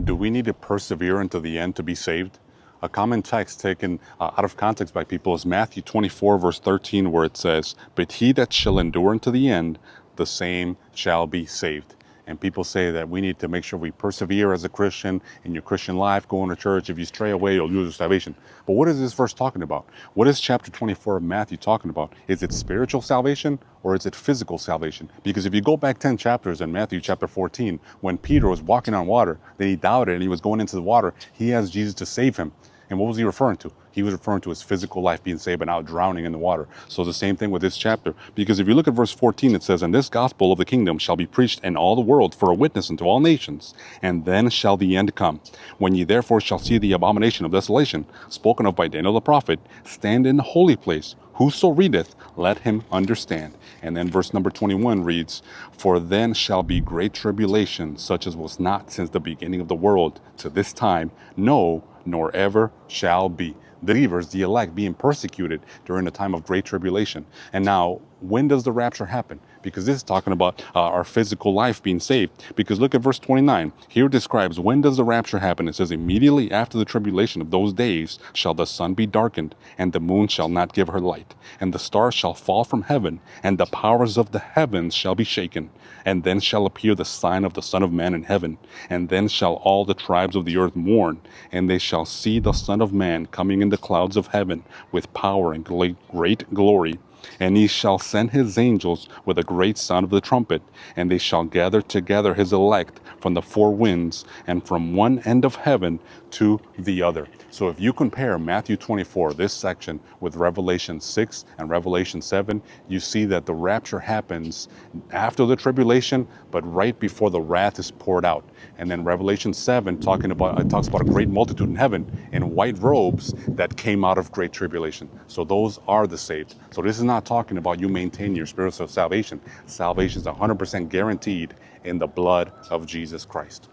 Do we need to persevere until the end to be saved? A common text taken out of context by people is Matthew 24, verse 13, where it says, "But he that shall endure unto the end, the same shall be saved." And people say that we need to make sure we persevere as a Christian in your Christian life, going to church. If you stray away, you'll lose your salvation. But what is this verse talking about? What is chapter 24 of Matthew talking about? Is it spiritual salvation or is it physical salvation? Because if you go back 10 chapters in Matthew chapter 14, when Peter was walking on water, then he doubted and he was going into the water, he asked Jesus to save him. And what was he referring to? He was referring to his physical life being saved, but now drowning in the water. So the same thing with this chapter. Because if you look at verse 14, it says, "And this gospel of the kingdom shall be preached in all the world for a witness unto all nations, and then shall the end come. When ye therefore shall see the abomination of desolation, spoken of by Daniel the prophet, stand in the holy place. Whoso readeth, let him understand." And then verse number 21 reads, "For then shall be great tribulation, such as was not since the beginning of the world to this time, no, nor ever shall be." Believers, the elect, being persecuted during the time of great tribulation. And now, when does the rapture happen? Because this is talking about our physical life being saved. Because look at verse 29. Here it describes when does the rapture happen. It says, "Immediately after the tribulation of those days shall the sun be darkened, and the moon shall not give her light, and the stars shall fall from heaven, and the powers of the heavens shall be shaken. And then shall appear the sign of the Son of Man in heaven. And then shall all the tribes of the earth mourn, and they shall see the Son of Man coming in the clouds of heaven with power and great glory. And he shall send his angels with a great sound of the trumpet, and they shall gather together his elect from the four winds, and from one end of heaven to the other." So if you compare Matthew 24, this section, with Revelation 6 and Revelation 7, you see that the rapture happens after the tribulation, but right before the wrath is poured out. And then Revelation 7 talks about a great multitude in heaven in white robes that came out of great tribulation. So those are the saved. So this is not talking about you maintaining your spiritual salvation. Salvation is 100% guaranteed in the blood of Jesus Christ.